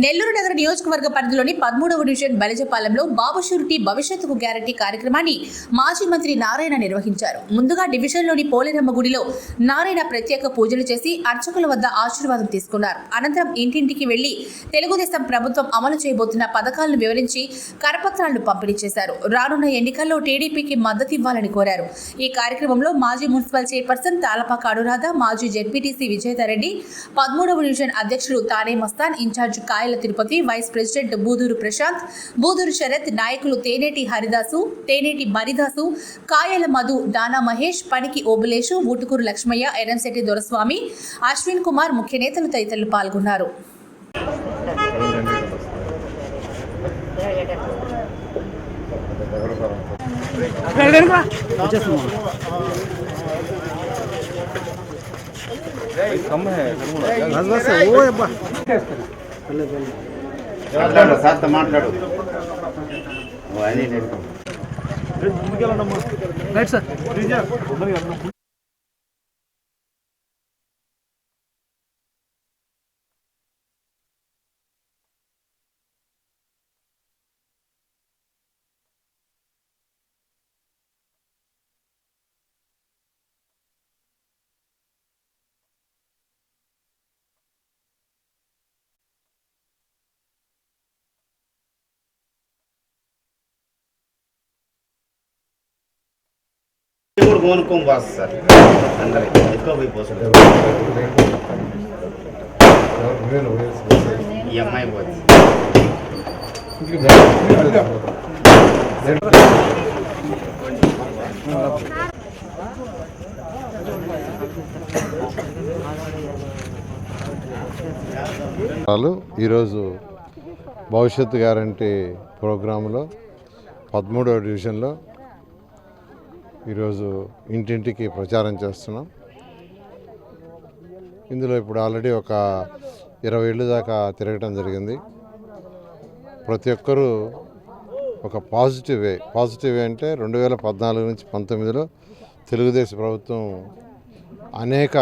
నెల్లూరు నగర నియోజకవర్గ పరిధిలోని 13వ డివిజన్ బలిజపాలెంలో బాబు షూరిటీ భవిష్యత్తుకు గ్యారంటీ కార్యక్రమాన్ని మాజీ మంత్రి నారాయణ నిర్వహించారు. ముందుగా డివిజన్లోని పోలేరమ్మ గుడిలో నారాయణ ప్రత్యేక పూజలు చేసి అర్చకుల వద్ద ఆశీర్వాదం తీసుకున్నారు. అనంతరం ఇంటింటికి వెళ్లి తెలుగుదేశం ప్రభుత్వం అమలు చేయబోతున్న పథకాలను వివరించి కరపత్రాలను పంపిణీ చేశారు. రానున్న ఎన్నికల్లో టీడీపీకి మద్దతు ఇవ్వాలని కోరారు. ఈ కార్యక్రమంలో మాజీ మున్సిపల్ చైర్పర్సన్ తాలపాక అనురాధ, మాజీ జెడ్పీటీసీ విజేతారెడ్డి, 13వ డివిజన్ అధ్యక్షుడు తానే మస్తాన్, ఇన్ఛార్జ్ కాయల తిరుపతి, వైస్ ప్రెసిడెంట్ బూదూరు ప్రశాంత్, బూదూరు శరత్, నాయకులు తేనేటి హరిదాసు, తేనేటి మరిదాసు, కాయల మధు, దానా మహేష్, పనికి ఓబులేషు, ఊటుకూరు లక్ష్మయ్య, ఎరంశెట్టి దొరస్వామి, అశ్విన్ కుమార్ ముఖ్య నేతలు తదితరులు పాల్గొన్నారు. మాట్లాడు కోనుకోం బాస్ సార్ అందరికి ఎక్కువ పోయిపోతుంది ఈ అమ్మాయి పోతుంది. ఈరోజు భవిష్యత్తు గ్యారంటీ ప్రోగ్రాంలో 13వ డివిజన్లో ఈరోజు ఇంటింటికి ప్రచారం చేస్తున్నాం. ఇందులో ఇప్పుడు ఆల్రెడీ ఒక 20 ఏళ్ళు దాకా తిరగడం జరిగింది. ప్రతి ఒక్కరూ ఒక పాజిటివ్ వే అంటే 2014 నుంచి 19లో తెలుగుదేశం ప్రభుత్వం అనేక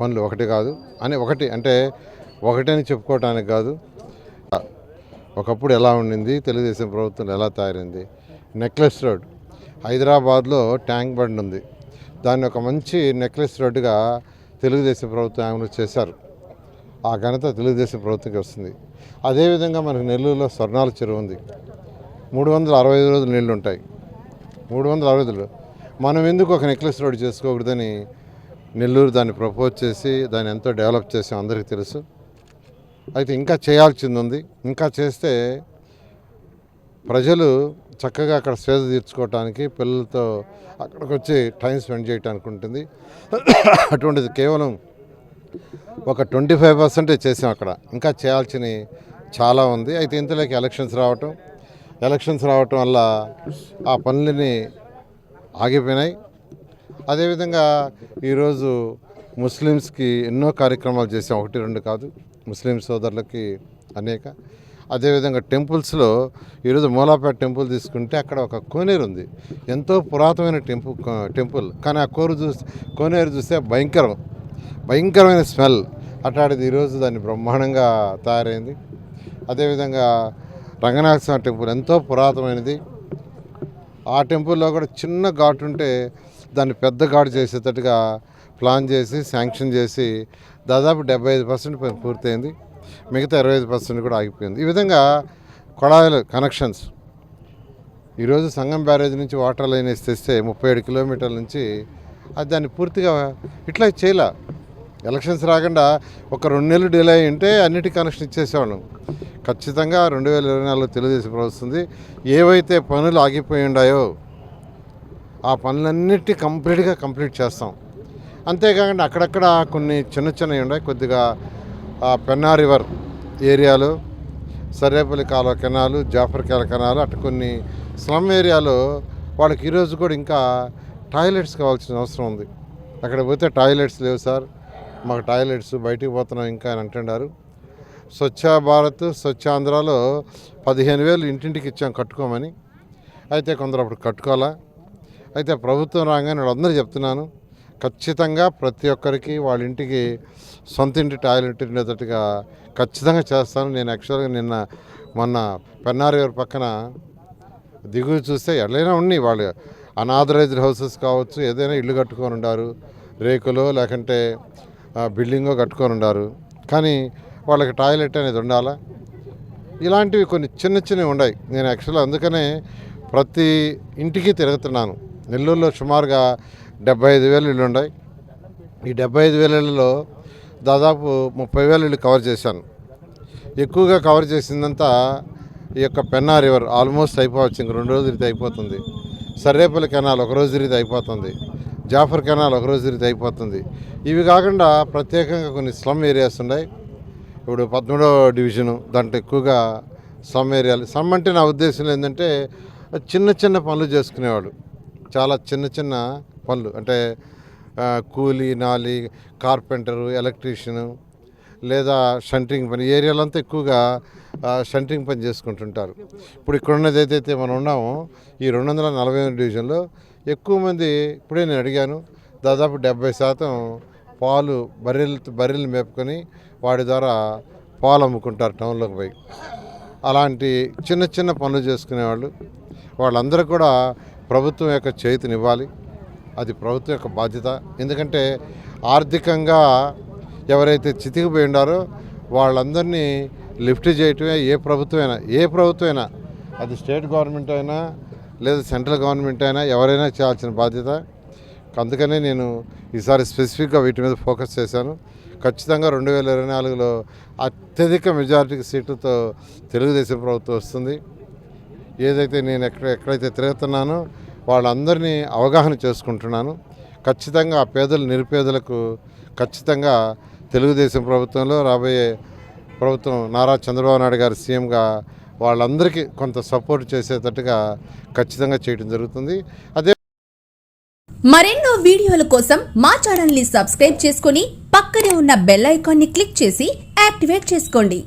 పనులు ఒకటని చెప్పుకోవటానికి కాదు, ఒకప్పుడు ఎలా ఉండింది, తెలుగుదేశం ప్రభుత్వం ఎలా తయారైంది. నెక్లెస్ రోడ్ హైదరాబాద్లో ట్యాంక్ బండ్ ఉంది, దాన్ని ఒక మంచి నెక్లెస్ రోడ్డుగా తెలుగుదేశం ప్రభుత్వం అమలు చేశారు. ఆ ఘనత తెలుగుదేశం ప్రభుత్వంకి వస్తుంది. అదేవిధంగా మనకు నెల్లూరులో స్వర్ణాల చెరువు ఉంది, 365 రోజులు నీళ్లు ఉంటాయి. 360 రోజులు మనం ఎందుకు ఒక నెక్లెస్ రోడ్ చేసుకోకూడదని నెల్లూరు దాన్ని ప్రపోజ్ చేసి దాన్ని ఎంతో డెవలప్ చేసాం, అందరికీ తెలుసు. అయితే ఇంకా చేయాల్సింది ఉంది. ఇంకా చేస్తే ప్రజలు చక్కగా అక్కడ స్వేద తీర్చుకోవటానికి, పిల్లలతో అక్కడికి వచ్చి టైం స్పెండ్ చేయడానికి ఉంటుంది. అటువంటిది కేవలం ఒక 25% చేసాం. అక్కడ ఇంకా చేయాల్సినవి చాలా ఉంది. అయితే ఇంతలోకి ఎలక్షన్స్ రావటం వల్ల ఆ పనులని ఆగిపోయినాయి. అదేవిధంగా ఈరోజు ముస్లిమ్స్కి ఎన్నో కార్యక్రమాలు చేసాం, 1-2 కాదు, ముస్లిం సోదరులకి అనేక. అదేవిధంగా టెంపుల్స్లో ఈరోజు మూలాపేట టెంపుల్ తీసుకుంటే అక్కడ ఒక కోనేరు ఉంది, ఎంతో పురాతనమైన టెంపుల్. కానీ ఆ కోనేరు చూస్తే భయంకరమైన స్మెల్. అట్లాంటిది ఈరోజు దాన్ని బ్రహ్మాండంగా తయారైంది. అదేవిధంగా రంగనాథ స్వామి టెంపుల్ ఎంతో పురాతనమైనది. ఆ టెంపుల్లో కూడా చిన్న ఘాటు ఉంటే దాన్ని పెద్ద ఘాటు చేసేటట్టుగా ప్లాన్ చేసి శాంక్షన్ చేసి దాదాపు 75% పూర్తయింది. మిగతా 25% కూడా ఆగిపోయింది. ఈ విధంగా కొళాయిల కనెక్షన్స్ ఈరోజు సంగం బ్యారేజ్ నుంచి వాటర్ లైన్ తెస్తే 37 కిలోమీటర్ల నుంచి అది దాన్ని పూర్తిగా ఇట్లా చేయలే. ఎలక్షన్స్ రాకుండా ఒక 2 నెలలు డిలే అయింటే అన్నిటి కనెక్షన్ ఇచ్చేసేవాళ్ళం. ఖచ్చితంగా 2024లో తెలుగుదేశం ప్రభుత్వం ఏవైతే పనులు ఆగిపోయి ఉన్నాయో ఆ పనులన్నిటి కంప్లీట్ చేస్తాం. అంతేకాకుండా అక్కడక్కడ కొన్ని చిన్నవి ఉన్నాయి. కొద్దిగా పెన్నా రివర్ ఏరియాలో సర్రేపల్లి కాలువ కెనాలు, జాఫర్కాల కెనాలు, అటు కొన్ని స్లమ్ ఏరియాలో వాళ్ళకి ఈరోజు కూడా ఇంకా టాయిలెట్స్ కావాల్సిన అవసరం ఉంది. అక్కడ పోతే టాయిలెట్స్ లేవు సార్, మాకు టాయిలెట్స్ బయటికి పోతున్నాం ఇంకా అని అంటున్నారు. స్వచ్ఛ భారత్, స్వచ్ఛాంధ్రలో 15,000 ఇంటింటికి ఇచ్చాం కట్టుకోమని. అయితే కొందరు అప్పుడు కట్టుకోవాలా. అయితే ప్రభుత్వం రాగానే వాళ్ళందరూ చెప్తున్నాను, ఖచ్చితంగా ప్రతి ఒక్కరికి వాళ్ళ ఇంటికి సొంత ఇంటి టాయిలెట్ ఉండేటట్టుగా ఖచ్చితంగా చేస్తాను. నేను యాక్చువల్గా మొన్న పెన్నార్ రివర్ పక్కన దిగువ చూస్తే ఎట్లయినా ఉన్నాయి వాళ్ళు అనాథరైజ్డ్ హౌసెస్ కావచ్చు, ఏదైనా ఇల్లు కట్టుకొని ఉండారు, రేకులో లేకంటే బిల్డింగో కట్టుకొని ఉండారు, కానీ వాళ్ళకి టాయిలెట్ అనేది ఉండాలా. ఇలాంటివి కొన్ని చిన్నవి ఉన్నాయి. నేను యాక్చువల్గా అందుకనే ప్రతి ఇంటికి తిరుగుతున్నాను. నెల్లూరులో సుమారుగా 75,000 ఇళ్ళు ఉన్నాయి. ఈ 75,000 ఇళ్ళలో దాదాపు 30,000 ఇళ్ళు కవర్ చేశాను. ఎక్కువగా కవర్ చేసిందంతా ఈ యొక్క పెన్నా రివర్ ఆల్మోస్ట్ అయిపోవచ్చు. ఇంక 2 రోజులు తిరిగితే అయిపోతుంది. సర్రేపల్లి కెనాల్ 1 రోజు తిరిగితే అయిపోతుంది. జాఫర్ కెనాల్ 1 రోజు తిరిగితే అయిపోతుంది. ఇవి కాకుండా ప్రత్యేకంగా కొన్ని స్లమ్ ఏరియాస్ ఉన్నాయి. ఇప్పుడు 13వ డివిజను, దాంట్లో ఎక్కువగా స్లమ్ ఏరియాలు. స్లమ్ అంటే నా ఉద్దేశం ఏంటంటే చిన్న పనులు చేసుకునేవాడు, చాలా చిన్న పనులు అంటే కూలీ నాలి, కార్పెంటరు, ఎలక్ట్రీషియను లేదా షంటరింగ్ పని. ఏరియాలో అంతా ఎక్కువగా షంటరింగ్ పని చేసుకుంటుంటారు. ఇప్పుడు ఇక్కడ ఉన్నది ఏదైతే మనం ఉన్నామో ఈ 240వ డివిజన్లో ఎక్కువ మంది, ఇప్పుడే నేను అడిగాను, దాదాపు 70% పాలు బర్రెలు మేపుకొని వాడి ద్వారా పాలు అమ్ముకుంటారు టౌన్లోకి పోయి. అలాంటి చిన్న పనులు చేసుకునేవాళ్ళు, వాళ్ళందరూ కూడా ప్రభుత్వం యొక్క చేతినివ్వాలి. అది ప్రభుత్వం యొక్క బాధ్యత. ఎందుకంటే ఆర్థికంగా ఎవరైతే చితికిపోయి ఉండారో వాళ్ళందరినీ లిఫ్ట్ చేయటమే ఏ ప్రభుత్వమైనా అది స్టేట్ గవర్నమెంట్ అయినా లేదా సెంట్రల్ గవర్నమెంట్ అయినా ఎవరైనా చేయాల్సిన బాధ్యత. అందుకనే నేను ఈసారి స్పెసిఫిక్గా వీటి మీద ఫోకస్ చేశాను. ఖచ్చితంగా 2024లో అత్యధిక మెజారిటీ సీట్లతో తెలుగుదేశం ప్రభుత్వం వస్తుంది. ఏదైతే నేను ఎక్కడైతే తిరుగుతున్నానో వాళ్ళందరినీ అవగాహన చేసుకుంటున్నాను. ఖచ్చితంగా ఆ పేదలు నిరుపేదలకు ఖచ్చితంగా తెలుగుదేశం ప్రభుత్వంలో రాబోయే ప్రభుత్వం నారా చంద్రబాబు నాయుడు గారు సీఎంగా వాళ్ళందరికీ కొంత సపోర్ట్ చేసేటట్టుగా ఖచ్చితంగా చేయడం జరుగుతుంది. అదే మరెన్నో వీడియోల కోసం మా ఛానల్ ని సబ్స్క్రైబ్ చేసుకుని పక్కనే ఉన్న బెల్ ఐకాన్ ని క్లిక్ చేసి యాక్టివేట్ చేసుకోండి.